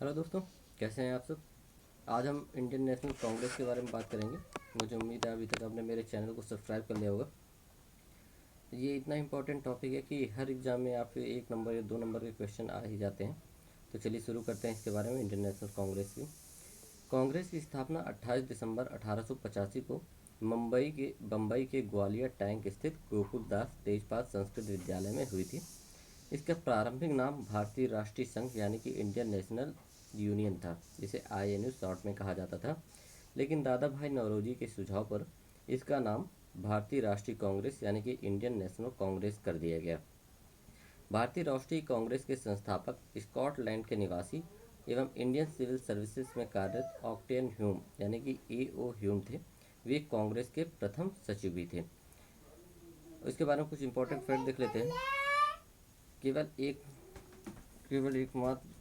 Hello दोस्तों, कैसे हैं आप सब। आज हम इंडियन नेशनल कांग्रेस के बारे में बात करेंगे। मुझे उम्मीद है अभी तक आपने मेरे चैनल को सब्सक्राइब कर लिया होगा। ये इतना इम्पोर्टेंट टॉपिक है कि हर एग्ज़ाम में आपके 1 नंबर या 2 नंबर के क्वेश्चन आ ही जाते हैं। तो चलिए शुरू करते हैं इसके बारे में, इंडियन नेशनल कांग्रेस की। कांग्रेस की स्थापना 28 दिसंबर 1885 को बम्बई के ग्वालियर टैंक स्थित गोकुल दास तेजपाल संस्कृत विद्यालय में हुई थी। इसका प्रारंभिक नाम भारतीय राष्ट्रीय संघ यानी कि इंडियन नेशनल यूनियन था, जिसे आईएनयू शॉर्ट में कहा जाता था। लेकिन दादा भाई नौरोजी के सुझाव पर इसका नाम भारतीय राष्ट्रीय कांग्रेस यानी कि इंडियन नेशनल कांग्रेस कर दिया गया। भारतीय राष्ट्रीय कांग्रेस के संस्थापक स्कॉटलैंड के निवासी एवं इंडियन सिविल सर्विसेज में कार्यरत ऑक्टेन ह्यूम यानी कि ए.ओ. ह्यूम थे। वे कांग्रेस के प्रथम सचिव भी थे। इसके बारे में कुछ इंपॉर्टेंट फैक्ट देख लेते हैं। केवल एक केवल एकमात्र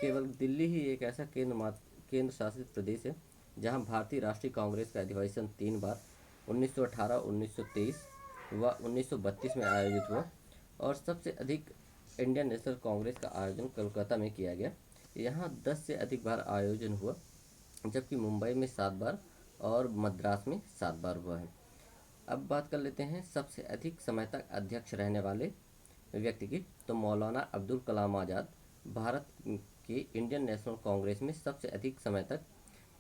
केवल दिल्ली ही एक ऐसा केंद्र शासित प्रदेश है जहां भारतीय राष्ट्रीय कांग्रेस का अधिवेशन 3 बार 1918, 1923 व 1932 में आयोजित हुआ और सबसे अधिक इंडियन नेशनल कांग्रेस का आयोजन कोलकाता में किया गया। यहाँ 10 से अधिक बार आयोजन हुआ, जबकि मुंबई में 7 बार और मद्रास में 7 बार हुआ है। अब बात कर लेते हैं सबसे अधिक समय तक अध्यक्ष रहने वाले व्यक्ति की। तो मौलाना अब्दुल कलाम आज़ाद भारत के इंडियन नेशनल कांग्रेस में सबसे अधिक समय तक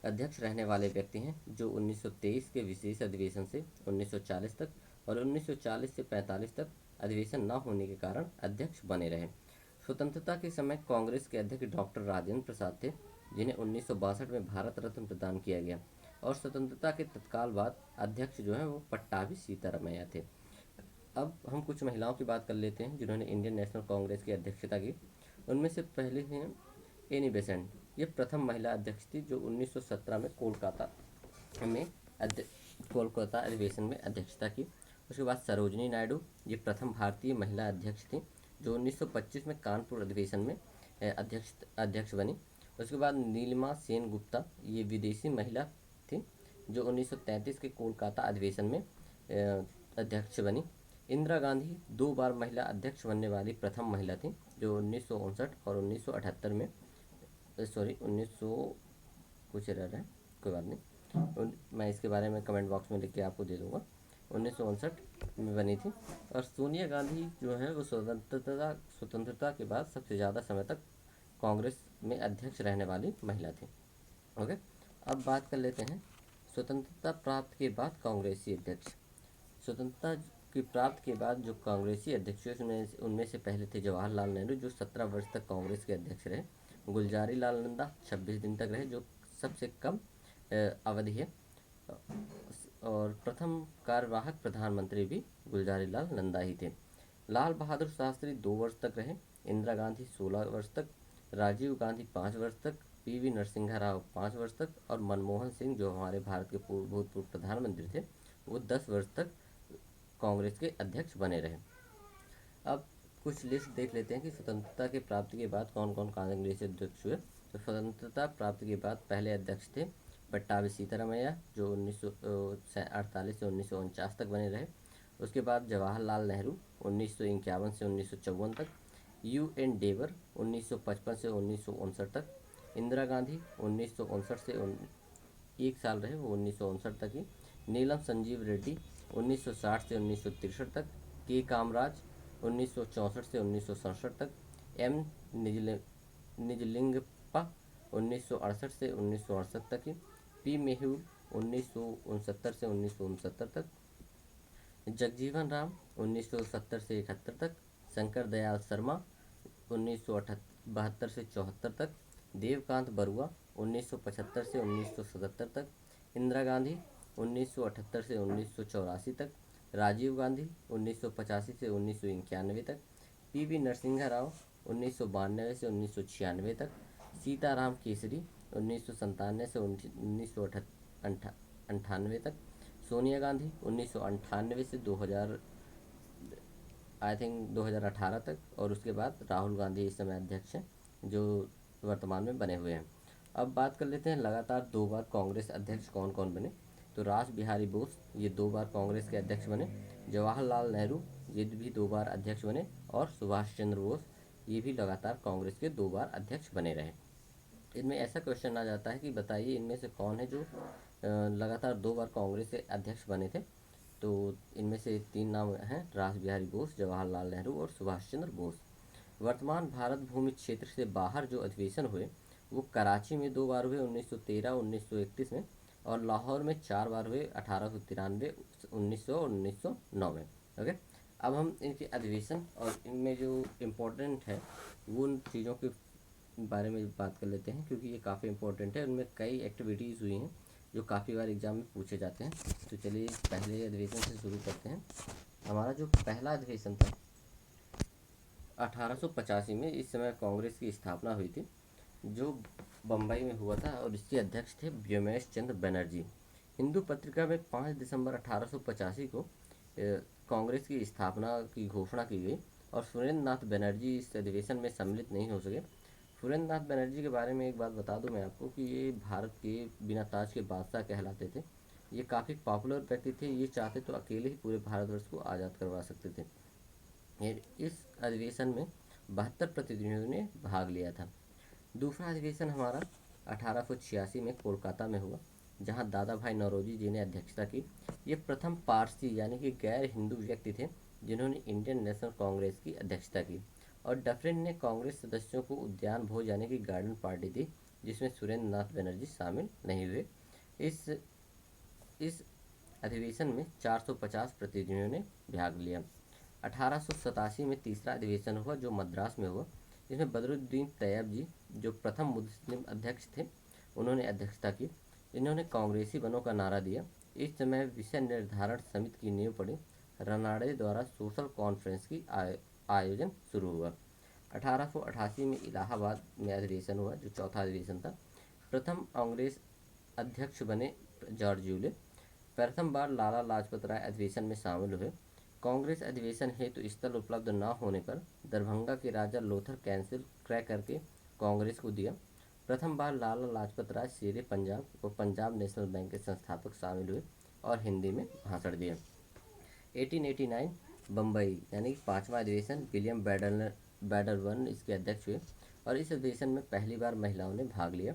अध्यक्ष रहने वाले व्यक्ति हैं, जो 1923 के विशेष अधिवेशन से 1940 तक और 1940 से 45 तक अधिवेशन न होने के कारण अध्यक्ष बने रहे। स्वतंत्रता के समय कांग्रेस के अध्यक्ष डॉक्टर राजेंद्र प्रसाद थे, जिन्हें 1962 में भारत रत्न प्रदान किया गया। और स्वतंत्रता के तत्काल बाद अध्यक्ष जो हैं वो पट्टाभी सीतारमैया थे। अब हम कुछ महिलाओं की बात कर लेते हैं जिन्होंने इंडियन नेशनल कांग्रेस की अध्यक्षता की। उनमें से पहले हैं एनी बेसेंट। ये प्रथम महिला अध्यक्ष थी जो 1917 में में कोलकाता अधिवेशन में अध्यक्षता की। उसके बाद सरोजनी नायडू, ये प्रथम भारतीय महिला अध्यक्ष थी जो 1925 में कानपुर अधिवेशन में अध्यक्ष बनी। उसके बाद नीलिमा सेन गुप्ता, ये विदेशी महिला थी जो 1933 के कोलकाता अधिवेशन में अध्यक्ष बनी। इंदिरा गांधी 2 बार महिला अध्यक्ष बनने वाली प्रथम महिला थी जो 1959 और 1978 में, सॉरी 1900 कुछ रह रहा है, कोई बात नहीं, मैं इसके बारे में कमेंट बॉक्स में लिख के आपको दे दूंगा। 1959 में बनी थी। और सोनिया गांधी जो है वो स्वतंत्रता के बाद सबसे ज़्यादा समय तक कांग्रेस में अध्यक्ष रहने वाली महिला थी। ओके, अब बात कर लेते हैं स्वतंत्रता प्राप्त के बाद कांग्रेसी अध्यक्ष। स्वतंत्रता की प्राप्त के बाद जो कांग्रेसी अध्यक्ष हुए उनमें से पहले थे जवाहरलाल नेहरू, जो 17 वर्ष तक कांग्रेस के अध्यक्ष रहे। गुलजारी लाल नंदा 26 दिन तक रहे, जो सबसे कम अवधि है। और प्रथम कार्यवाहक प्रधानमंत्री भी गुलजारी लाल नंदा ही थे। लाल बहादुर शास्त्री 2 वर्ष तक रहे। इंदिरा गांधी 16 वर्ष तक, राजीव गांधी 5 वर्ष तक, पीवी नरसिम्हा राव 5 वर्ष तक और मनमोहन सिंह जो हमारे भारत के भूतपूर्व प्रधानमंत्री थे वो 10 वर्ष तक कांग्रेस के अध्यक्ष बने रहे। अब कुछ लिस्ट देख लेते हैं कि स्वतंत्रता की प्राप्ति के बाद कौन कौन कांग्रेस अध्यक्ष हुए। तो स्वतंत्रता प्राप्ति के बाद पहले अध्यक्ष थे पट्टाभी सीतारमैया, जो 1948 से 1949 तक बने रहे। उसके बाद जवाहरलाल नेहरू 1951 से 1954 तक, UN डेवर 1955 से 1959 तक, इंदिरा गांधी 1959 से 1 साल रहे, वो 1959 तक ही। नीलम संजीव रेड्डी 1960 से 1963 तक, के कामराज 1964 से 1967 तक, एम निजलिंगप्पा 1968 से 1968 तक ही, पी मेहूर 1969 से 1969 तक, जगजीवन राम 1970 से 71 तक, शंकर दयाल शर्मा 1972 से 74 तक, देवकांत बरुआ 1975 से 1977 तक, इंदिरा गांधी 1978 से 1984 तक, राजीव गांधी 1985 से 1991 तक, पीवी नरसिम्हा राव 1992 से 1996 तक, सीताराम केसरी 1997 से 1998 तक, सोनिया गांधी 1998 से 2018 तक, और उसके बाद राहुल गांधी इस समय अध्यक्ष हैं जो वर्तमान में बने हुए हैं। अब बात कर लेते हैं लगातार 2 बार कांग्रेस अध्यक्ष कौन कौन बने। तो रास बिहारी बोस, ये 2 बार कांग्रेस के अध्यक्ष बने। जवाहरलाल नेहरू, ये भी 2 बार अध्यक्ष बने। और सुभाष चंद्र बोस, ये भी लगातार कांग्रेस के 2 बार अध्यक्ष बने रहे। इनमें ऐसा क्वेश्चन आ जाता है कि बताइए इनमें से कौन है जो लगातार 2 बार कांग्रेस के अध्यक्ष बने थे। तो इनमें से 3 नाम हैं, रास बिहारी बोस, जवाहरलाल नेहरू और सुभाष चंद्र बोस। वर्तमान भारत भूमि क्षेत्र से बाहर जो अधिवेशन हुए वो कराची में 2 बार हुए, 1913 1931 में, और लाहौर में 4 बार हुए, 1893, 1900 और 1909 में। ओके। अब हम इनके अधिवेशन और इनमें जो इम्पोर्टेंट है वो उन चीज़ों के बारे में बात कर लेते हैं, क्योंकि ये काफ़ी इंपॉर्टेंट है। उनमें कई एक्टिविटीज़ हुई हैं जो काफ़ी बार एग्ज़ाम में पूछे जाते हैं। तो चलिए पहले अधिवेशन से शुरू करते हैं। हमारा जो पहला अधिवेशन था 1885 में, इस समय कांग्रेस की स्थापना हुई थी, जो बम्बई में हुआ था, और इसके अध्यक्ष थे व्योमेश चंद्र बनर्जी। हिंदू पत्रिका में 5 दिसंबर 1885 को कांग्रेस की स्थापना की घोषणा की गई, और सुरेंद्र नाथ बनर्जी इस अधिवेशन में सम्मिलित नहीं हो सके। सुरेंद्र नाथ बनर्जी के बारे में एक बात बता दूं मैं आपको कि ये भारत के बिना ताज के बादशाह कहलाते थे। ये काफ़ी पॉपुलर व्यक्ति थे, ये चाहते तो अकेले ही पूरे भारतवर्ष को आज़ाद करवा सकते थे। इस अधिवेशन में 72 प्रतिनिधियों ने भाग लिया था। दूसरा अधिवेशन हमारा 1886 में कोलकाता में हुआ, जहां दादा भाई नौरोजी जी ने अध्यक्षता की। ये प्रथम पारसी यानी कि गैर हिंदू व्यक्ति थे जिन्होंने इंडियन नेशनल कांग्रेस की अध्यक्षता की। और डफरिन ने कांग्रेस सदस्यों को उद्यान भोज यानी कि गार्डन पार्टी दी, जिसमें सुरेंद्र नाथ बनर्जी शामिल नहीं हुए। इस इस अधिवेशन में 450 प्रतिनिधियों ने भाग लिया। 1887 में तीसरा अधिवेशन हुआ जो मद्रास में हुआ, जिसमें बदरुद्दीन तैयब जी, जो प्रथम मुस्लिम अध्यक्ष थे, उन्होंने अध्यक्षता की। इन्होंने कांग्रेसी बनों का नारा दिया। इस समय विषय निर्धारण समिति की नींव पड़ी। रनाड़े द्वारा सोशल कॉन्फ्रेंस की आयोजन शुरू हुआ। 1888 में इलाहाबाद में अधिवेशन हुआ जो चौथा अधिवेशन था। प्रथम कांग्रेस अध्यक्ष बने जॉर्ज यूले। प्रथम बार लाला लाजपत राय अधिवेशन में शामिल हुए। कांग्रेस अधिवेशन हेतु स्थल उपलब्ध न होने पर दरभंगा के राजा लोथर कैंसिल क्रय करके कांग्रेस को दिया। प्रथम बार लाला लाजपत राय शेरे पंजाब और पंजाब नेशनल बैंक के संस्थापक शामिल हुए और हिंदी में भाषण दिया। 1889 बम्बई यानी कि पाँचवा अधिवेशन, विलियम बैडरबर्न इसके अध्यक्ष हुए, और इस अधिवेशन में पहली बार महिलाओं ने भाग लिया।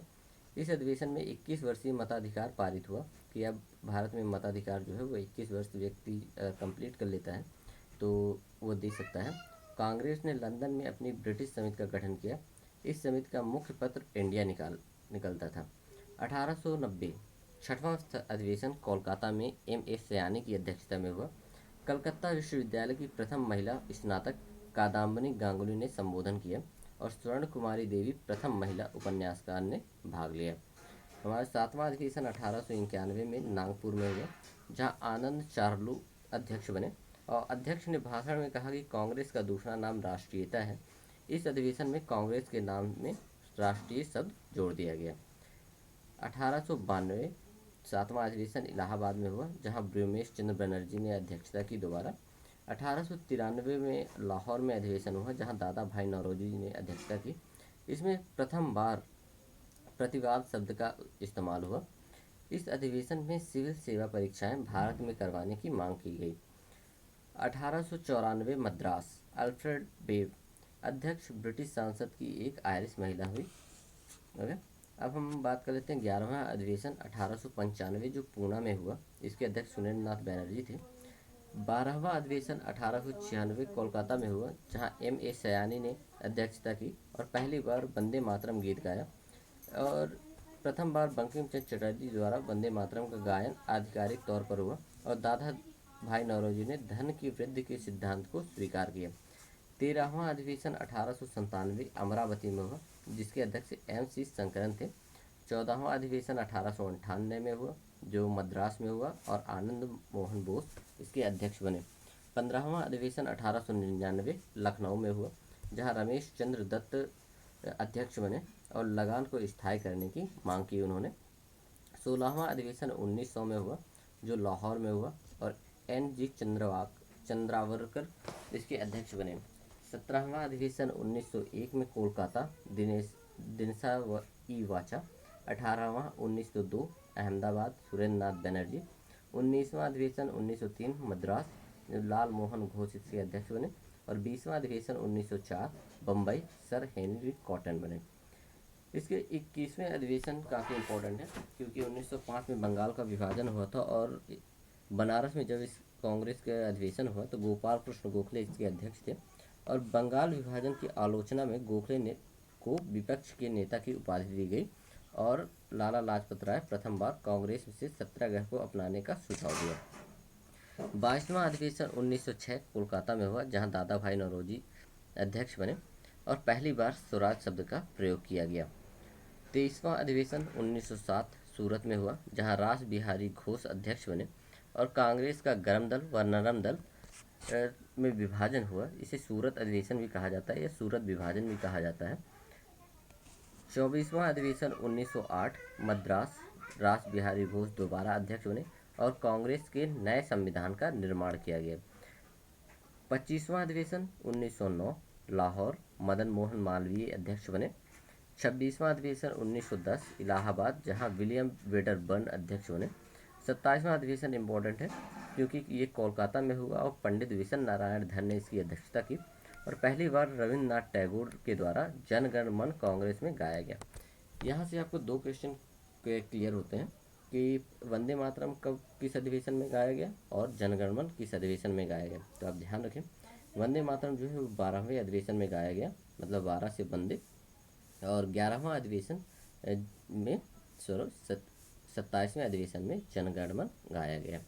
इस अधिवेशन में 21 वर्षीय मताधिकार पारित हुआ कि अब भारत में मताधिकार जो है वो 21 वर्ष व्यक्ति कंप्लीट कर लेता है तो वो दे सकता है। कांग्रेस ने लंदन में अपनी ब्रिटिश समिति का गठन किया। इस समिति का मुख्य पत्र इंडिया निकलता था। 1890 छठवां अधिवेशन कोलकाता में M.A. सयानी की अध्यक्षता में हुआ। कलकत्ता विश्वविद्यालय की प्रथम महिला स्नातक कादम्बनी गांगुली ने संबोधन किया, और स्वर्ण कुमारी देवी प्रथम महिला उपन्यासकार ने भाग लिया। हमारा सातवां अधिवेशन 1891 में नागपुर में हुआ, जहां आनंद चारलू अध्यक्ष बने, और अध्यक्ष ने भाषण में कहा कि कांग्रेस का दूसरा नाम राष्ट्रीयता है। इस अधिवेशन में कांग्रेस के नाम में राष्ट्रीय शब्द जोड़ दिया गया। 1892 सातवां अधिवेशन इलाहाबाद में हुआ, जहां व्योमेश चंद्र बनर्जी ने अध्यक्षता की दोबारा। 1893 में लाहौर में अधिवेशन हुआ, जहां दादा भाई नौरोजी ने अध्यक्षता की। इसमें प्रथम बार प्रतिवाद शब्द का इस्तेमाल हुआ। इस अधिवेशन में सिविल सेवा परीक्षाएं भारत में करवाने की मांग की गई। 1894 मद्रास, अल्फ्रेड बेव अध्यक्ष, ब्रिटिश सांसद की एक आयरिश महिला हुई। ओके। अब हम बात कर लेते हैं 11वां अधिवेशन 1895 जो पूना में हुआ, इसके अध्यक्ष सुरेंद्र नाथ बनर्जी थे। 12वां अधिवेशन 1896 कोलकाता में हुआ, जहां M.A. सयानी ने अध्यक्षता की और पहली बार वंदे मातरम गीत गाया, और प्रथम बार बंकिम चंद्र चटर्जी द्वारा वंदे मातरम का गायन आधिकारिक तौर पर हुआ, और दादा भाई नौरोजी ने धन की वृद्धि के सिद्धांत को स्वीकार किया। 13वां अधिवेशन 1897 अमरावती में हुआ, जिसके अध्यक्ष M.C. शंकरन थे। 14वां अधिवेशन 1898 में हुआ, जो मद्रास में हुआ, और आनंद मोहन बोस इसके अध्यक्ष बने। 15वां अधिवेशन 1899 लखनऊ में हुआ, जहां रमेश चंद्र दत्त अध्यक्ष बने और लगान को स्थायी करने की मांग की उन्होंने। 16वां अधिवेशन 1900 में हुआ, जो लाहौर में हुआ, और N.G. चंद्रावरकर इसके अध्यक्ष बने। 17वां अधिवेशन 1901 में कोलकाता, दिनसा ई वाचा। 18वां 1902 अहमदाबाद, सुरेंद्र नाथ बनर्जी। 19वां अधिवेशन 1903 मद्रास, लाल मोहन घोष इसके अध्यक्ष बने, और 20वां अधिवेशन 1904 बम्बई, सर हेनरी कॉटन बने। इसके 21वें अधिवेशन काफ़ी इम्पोर्टेंट है, क्योंकि 1905 में बंगाल का विभाजन हुआ था और बनारस में जब इस कांग्रेस का अधिवेशन हुआ तो गोपाल कृष्ण गोखले इसके अध्यक्ष थे। और बंगाल विभाजन की आलोचना में गोखले ने को विपक्ष के नेता की उपाधि दी गई और लाला लाजपत राय प्रथम बार कांग्रेस से सत्याग्रह को अपनाने का सुझाव दिया। 22वां अधिवेशन 1906 कोलकाता में हुआ, जहां दादा भाई नौरोजी अध्यक्ष बने और पहली बार स्वराज शब्द का प्रयोग किया गया। 23वां अधिवेशन 1907 सूरत में हुआ, जहां रास बिहारी घोष अध्यक्ष बने और कांग्रेस का गर्म दल व नरम दल में विभाजन हुआ। इसे सूरत अधिवेशन भी कहा जाता है या सूरत विभाजन भी कहा जाता है। 24वां अधिवेशन 1908 मद्रास, रास बिहारी घोष दोबारा अध्यक्ष बने और कांग्रेस के नए संविधान का निर्माण किया गया। 25वां अधिवेशन 1909 लाहौर, मदन मोहन मालवीय अध्यक्ष बने। 26वां अधिवेशन 1910 इलाहाबाद, जहां विलियम वेडरबर्न अध्यक्ष बने। 27वां अधिवेशन इम्पोर्टेंट है क्योंकि ये कोलकाता में हुआ और पंडित विशन नारायण धर ने इसकी अध्यक्षता की और पहली बार रविन्द्रनाथ टैगोर के द्वारा जन गण मन कांग्रेस में गाया गया। यहाँ से आपको दो क्वेश्चन क्लियर होते हैं कि वंदे मातरम कब किस अधिवेशन में गाया गया और जनगणमन किस अधिवेशन में गाया गया। तो आप ध्यान रखें, वंदे मातरम जो है वो 12वें अधिवेशन में गाया गया, मतलब 12 से वंदे, और 11वां अधिवेशन में 27वें अधिवेशन में जनगणमन गाया गया।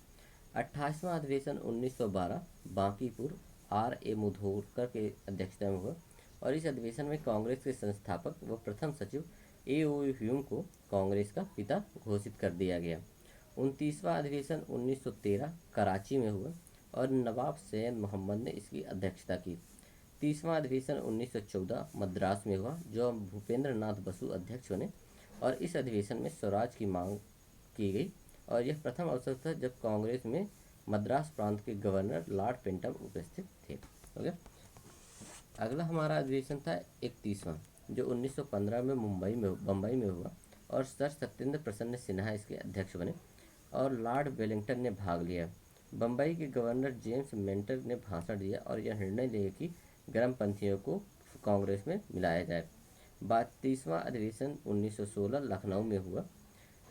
28वां अधिवेशन 1912 बांकीपुर R.A. मुधोलकर के अध्यक्षता में हुआ और इस अधिवेशन में कांग्रेस के संस्थापक व प्रथम सचिव A.O. ह्यूम को कांग्रेस का पिता घोषित कर दिया गया। 29वां अधिवेशन 1913 कराची में हुआ और नवाब सैयद मोहम्मद ने इसकी अध्यक्षता की। 30वां अधिवेशन 1914 मद्रास में हुआ, जो भूपेंद्र नाथ बसु अध्यक्ष बने और इस अधिवेशन में स्वराज की मांग की गई और यह प्रथम अवसर था जब कांग्रेस में मद्रास प्रांत के गवर्नर लॉर्ड पेंटम उपस्थित थे। ओके, अगला हमारा अधिवेशन था 31वां, जो 1915 में बम्बई में हुआ और सर सत्येंद्र प्रसन्न सिन्हा इसके अध्यक्ष बने और लॉर्ड वेलिंगटन ने भाग लिया। बम्बई के गवर्नर जेम्स मेंटर ने भाषण दिया और यह निर्णय लिया कि गर्मपंथियों को कांग्रेस में मिलाया जाए। 32वां अधिवेशन 1916 लखनऊ में हुआ,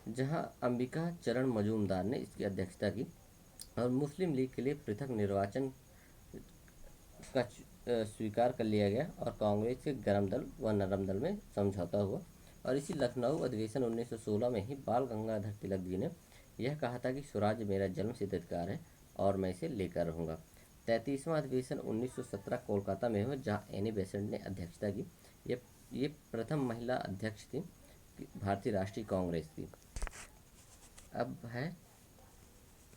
जहां अंबिका चरण मजूमदार ने इसकी अध्यक्षता की और मुस्लिम लीग के लिए पृथक निर्वाचन का स्वीकार कर लिया गया और कांग्रेस के गर्म दल व नरम दल में समझौता हुआ। और इसी लखनऊ अधिवेशन 1916 में ही बाल गंगाधर तिलक जी ने यह कहा था कि स्वराज मेरा जन्मसिद्ध अधिकार है और मैं इसे लेकर रहूँगा। 33वां अधिवेशन 1917 कोलकाता में हुआ, जहाँ एनी बेसेंट ने अध्यक्षता की। ये प्रथम महिला अध्यक्ष थी भारतीय राष्ट्रीय कांग्रेस की। अब है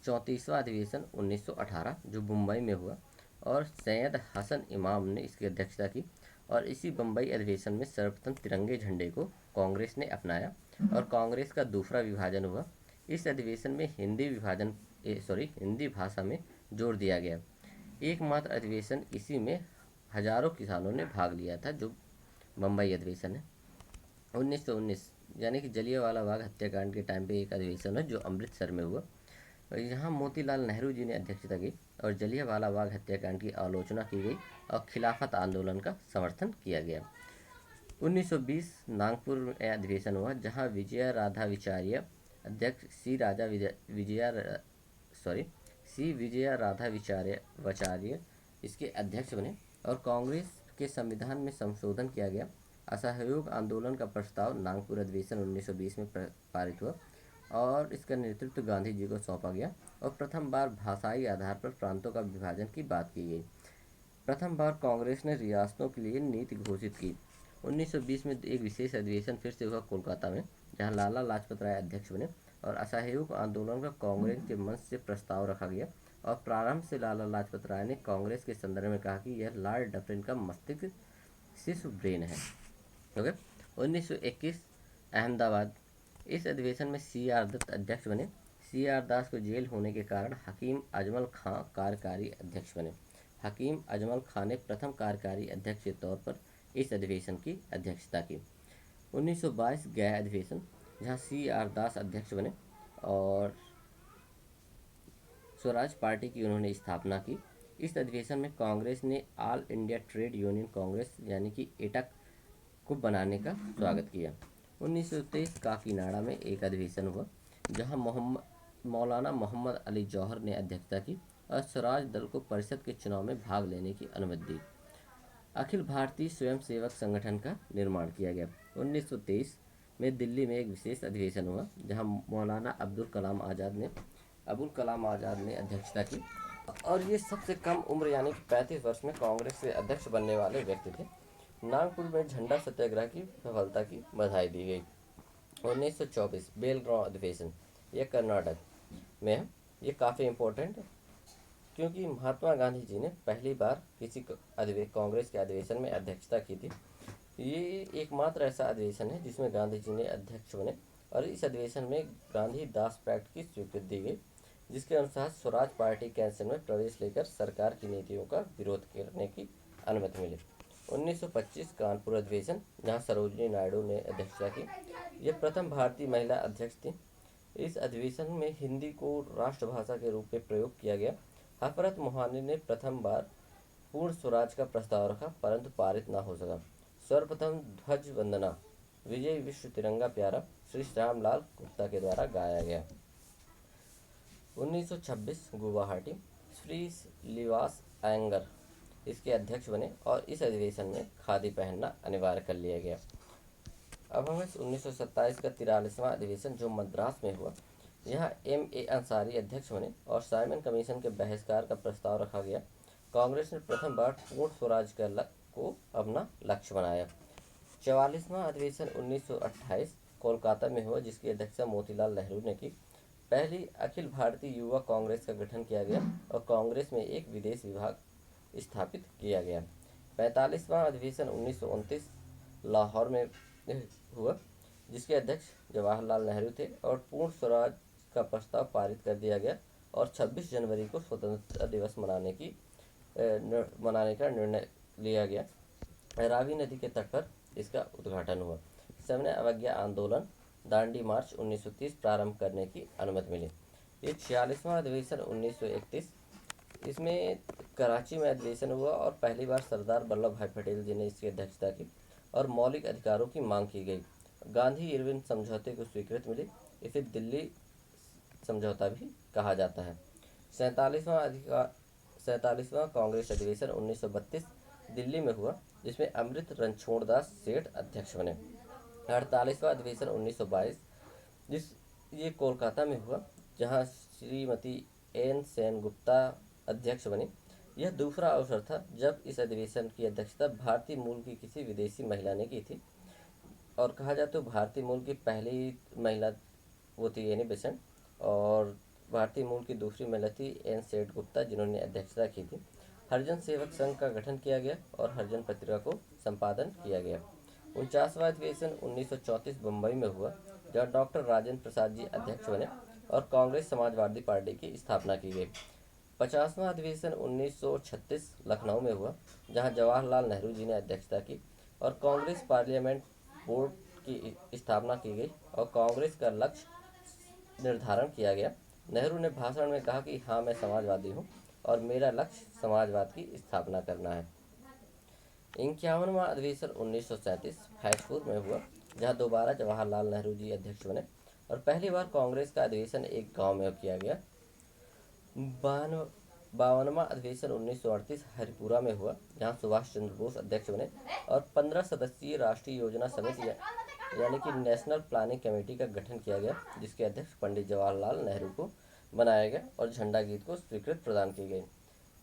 34वां अधिवेशन 1918, जो मुंबई में हुआ और सैयद हसन इमाम ने इसकी अध्यक्षता की और इसी बम्बई अधिवेशन में सर्वप्रथम तिरंगे झंडे को कांग्रेस ने अपनाया और कांग्रेस का दूसरा विभाजन हुआ। इस अधिवेशन में हिंदी भाषा में जोर दिया गया। एकमात्र अधिवेशन इसी में हजारों किसानों ने भाग लिया था, जो बम्बई अधिवेशन है। 1919 यानी कि जलियांवाला बाग हत्याकांड के टाइम पे एक अधिवेशन है जो अमृतसर में हुआ और यहाँ मोतीलाल नेहरू जी ने अध्यक्षता की और जलियांवाला बाग हत्याकांड की आलोचना की गई और खिलाफत आंदोलन का समर्थन किया गया। 1920 नागपुर में अधिवेशन हुआ, जहाँ विजया राधा विचार्य अध्यक्ष सी विजया राधा विचार्य इसके अध्यक्ष बने और कांग्रेस के संविधान में संशोधन किया गया। असहयोग आंदोलन का प्रस्ताव नागपुर अधिवेशन 1920 में पारित हुआ और इसका नेतृत्व गांधी जी को सौंपा गया और प्रथम बार भाषाई आधार पर प्रांतों का विभाजन की बात की गई। प्रथम बार कांग्रेस ने रियासतों के लिए नीति घोषित की। 1920 में एक विशेष अधिवेशन फिर से हुआ कोलकाता में, जहां लाला लाजपत राय अध्यक्ष बने और असहयोग आंदोलन का कांग्रेस के मंच से प्रस्ताव रखा गया और प्रारंभ से लाला लाजपत राय ने कांग्रेस के संदर्भ में कहा कि यह लॉर्ड डफरिन का मस्तिष्क शिशु ब्रेन है। ओके, 1921 अहमदाबाद, इस अधिवेशन में C.R. दत्त अध्यक्ष बने। C.R. दास को जेल होने के कारण हकीम अजमल खां कार्यकारी अध्यक्ष बने। हकीम अजमल खां ने प्रथम कार्यकारी अध्यक्ष के तौर पर इस अधिवेशन की अध्यक्षता की। 1922 गया अधिवेशन, जहां C.R. दास अध्यक्ष बने और स्वराज पार्टी की उन्होंने स्थापना की। इस अधिवेशन में कांग्रेस ने all India trade union Congress यानी कि एटा को बनाने का स्वागत किया। 1923 काकीनाडा में एक अधिवेशन हुआ जहां मौलाना मोहम्मद अली जौहर ने अध्यक्षता की और स्वराज दल को परिषद के चुनाव में भाग लेने की अनुमति दी। अखिल भारतीय स्वयंसेवक संगठन का निर्माण किया गया। 1923 में दिल्ली में एक विशेष अधिवेशन हुआ जहां मौलाना अबुल कलाम आज़ाद ने अध्यक्षता की और ये सबसे कम उम्र यानी कि 35 वर्ष में कांग्रेस के अध्यक्ष बनने वाले व्यक्ति थे। नागपुर में झंडा सत्याग्रह की सफलता की बधाई दी गई। 1924 बेलगांव अधिवेशन, यह कर्नाटक में है। ये काफ़ी इम्पोर्टेंट है क्योंकि महात्मा गांधी जी ने पहली बार किसी कांग्रेस के अधिवेशन में अध्यक्षता की थी। ये एकमात्र ऐसा अधिवेशन है जिसमें गांधी जी ने अध्यक्ष बने और इस अधिवेशन में गांधी दास पैक्ट की स्वीकृति दी गई, जिसके अनुसार स्वराज पार्टी कैंसर में प्रवेश लेकर सरकार की नीतियों का विरोध करने की अनुमति मिली। 1925 कानपुर अधिवेशन, जहां सरोजिनी नायडू ने अध्यक्षता की। यह प्रथम भारतीय महिला अध्यक्ष थी। इस अधिवेशन में हिंदी को राष्ट्रभाषा के रूप में प्रयोग किया गया। हफरत मोहानी ने प्रथम बार पूर्ण स्वराज का प्रस्ताव रखा परंतु पारित न हो सका। सर्वप्रथम ध्वज वंदना विजय विश्व तिरंगा प्यारा श्री श्यामलाल गुप्ता के द्वारा गाया गया। 1926 गुवाहाटी, श्री लिवास एंगर इसके अध्यक्ष बने और इस अधिवेशन में खादी पहनना अनिवार्य कर लिया गया। अब हमें 1927 का 43वां अधिवेशन जो मद्रास में हुआ, यहाँ M.A. अंसारी अध्यक्ष बने और साइमन कमीशन के बहिष्कार का प्रस्ताव रखा गया। कांग्रेस ने प्रथम बार पूर्ण स्वराज को अपना लक्ष्य बनाया। 44वां अधिवेशन 1928 कोलकाता में हुआ जिसकी अध्यक्षता मोतीलाल नेहरू ने की। पहली अखिल भारतीय युवा कांग्रेस का गठन किया गया और कांग्रेस में एक विदेश विभाग स्थापित किया गया। 45वां अधिवेशन 1929 लाहौर में हुआ जिसके अध्यक्ष जवाहरलाल नेहरू थे और पूर्ण स्वराज का प्रस्ताव पारित कर दिया गया और 26 जनवरी को स्वतंत्रता दिवस मनाने का निर्णय लिया गया। रावी नदी के तट पर इसका उद्घाटन हुआ। सविनय अवज्ञा आंदोलन दांडी मार्च 1930 प्रारंभ करने की अनुमति मिली। ये 46वां अधिवेशन 1931, इसमें कराची में अधिवेशन हुआ और पहली बार सरदार वल्लभ भाई पटेल जी ने इसकी अध्यक्षता की और मौलिक अधिकारों की मांग की गई। गांधी इरविन समझौते को स्वीकृति मिली। इसे दिल्ली समझौता भी कहा जाता है। 47वां कांग्रेस अधिवेशन 1932 दिल्ली में हुआ जिसमें अमृत रणछोड़दास सेठ अध्यक्ष बने। 48वां अधिवेशन 1922 ये कोलकाता में हुआ जहां श्रीमती एन सेन गुप्ता अध्यक्ष बनी। यह दूसरा अवसर था जब इस अधिवेशन की अध्यक्षता भारतीय मूल की किसी विदेशी महिला ने की थी और कहा जाए तो भारतीय मूल की पहली महिला वो थी एनी बेसेंट और भारतीय मूल की दूसरी महिला थी एन सेठ गुप्ता जिन्होंने अध्यक्षता की थी। हरिजन सेवक संघ का गठन किया गया और हरिजन पत्रिका को संपादन किया गया। 49वां अधिवेशन 1934 बम्बई में हुआ जहाँ डॉक्टर राजेंद्र प्रसाद जी अध्यक्ष बने और कांग्रेस समाजवादी पार्टी की स्थापना की गई। 50वां अधिवेशन 1936 लखनऊ में हुआ जहां जवाहरलाल नेहरू जी ने अध्यक्षता की और कांग्रेस पार्लियामेंट बोर्ड की स्थापना की गई और कांग्रेस का लक्ष्य निर्धारण किया गया। नेहरू ने भाषण में कहा कि हाँ मैं समाजवादी हूँ और मेरा लक्ष्य समाजवाद की स्थापना करना है। 51वां अधिवेशन 1937 फैजपुर में हुआ जहां दोबारा जवाहरलाल नेहरू जी अध्यक्ष बने और पहली बार कांग्रेस का अधिवेशन एक गांव में किया गया। 52वां अधिवेशन 1938 हरिपुरा में हुआ जहां सुभाष चंद्र बोस अध्यक्ष बने और 15 सदस्यीय राष्ट्रीय योजना समिति यानी कि नेशनल प्लानिंग कमेटी का गठन किया गया जिसके अध्यक्ष पंडित जवाहरलाल नेहरू को बनाया गया और झंडा गीत को स्वीकृति प्रदान की गई।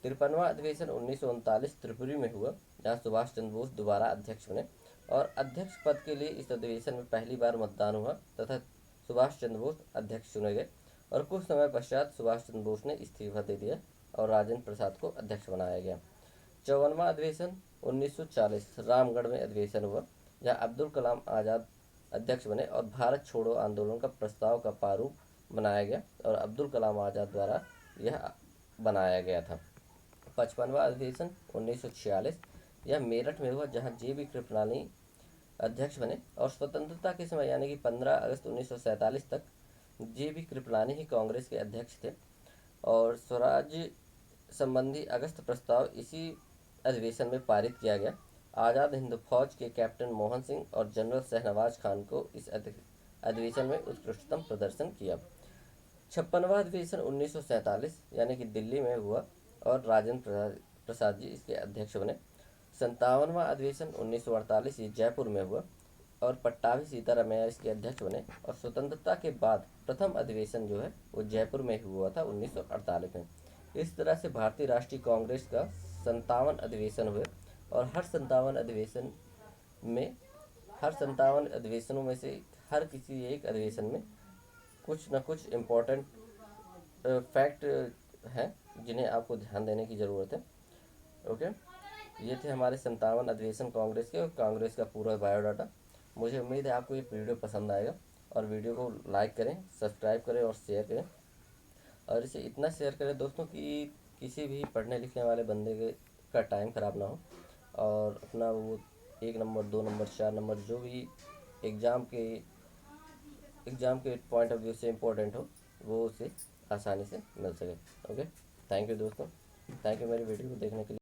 53वां अधिवेशन 1939 त्रिपुरी में हुआ जहां सुभाष चंद्र बोस दोबारा अध्यक्ष बने और अध्यक्ष पद के लिए इस अधिवेशन में पहली बार मतदान हुआ तथा सुभाष चंद्र बोस अध्यक्ष चुने गए और कुछ समय पश्चात सुभाष चंद्र बोस ने इस्तीफा दे दिया और राजेंद्र प्रसाद को अध्यक्ष बनाया गया। 54वां अधिवेशन 1940 रामगढ़ में अधिवेशन हुआ जहां अब्दुल कलाम आज़ाद अध्यक्ष बने और भारत छोड़ो आंदोलन का प्रस्ताव का प्रारूप बनाया गया और अब्दुल कलाम आज़ाद द्वारा यह बनाया गया था। 55वां अधिवेशन 1946 यह मेरठ में हुआ जहां JB कृपलानी अध्यक्ष बने और स्वतंत्रता के समय यानी कि 15 अगस्त 1947 तक JB कृपलानी ही कांग्रेस के अध्यक्ष थे और स्वराज संबंधी अगस्त प्रस्ताव इसी अधिवेशन में पारित किया गया। आज़ाद हिंद फौज के कैप्टन मोहन सिंह और जनरल शहनवाज खान को इस अधिवेशन में उत्कृष्टतम प्रदर्शन किया। 56वां अधिवेशन 1947 यानी कि दिल्ली में हुआ और राजेंद्र प्रसाद जी इसके अध्यक्ष बने। 57वां अधिवेशन 1948 ये जयपुर में हुआ और पट्टाभी सीतारामैया इसके अध्यक्ष बने। और स्वतंत्रता के बाद प्रथम अधिवेशन जो है वो जयपुर में हुआ था 1948 में। इस तरह से भारतीय राष्ट्रीय कांग्रेस का 57 अधिवेशन हुए और हर 57 अधिवेशनों में से हर किसी एक अधिवेशन में कुछ न कुछ इम्पोर्टेंट फैक्ट हैं जिन्हें आपको ध्यान देने की ज़रूरत है। ओके, ये थे हमारे 57 अधिवेशन कांग्रेस के और कांग्रेस का पूरा बायोडाटा। मुझे उम्मीद है आपको ये वीडियो पसंद आएगा और वीडियो को लाइक करें, सब्सक्राइब करें और शेयर करें। और इसे इतना शेयर करें दोस्तों कि किसी भी पढ़ने लिखने वाले बंदे का टाइम ख़राब ना हो और अपना वो 1 नंबर 2 नंबर 4 नंबर जो भी एग्ज़ाम के पॉइंट ऑफ व्यू से इम्पोर्टेंट हो वो उसे आसानी से मिल सके। ओके, थैंक यू दोस्तों, थैंक यू मेरी वीडियो को देखने के लिए।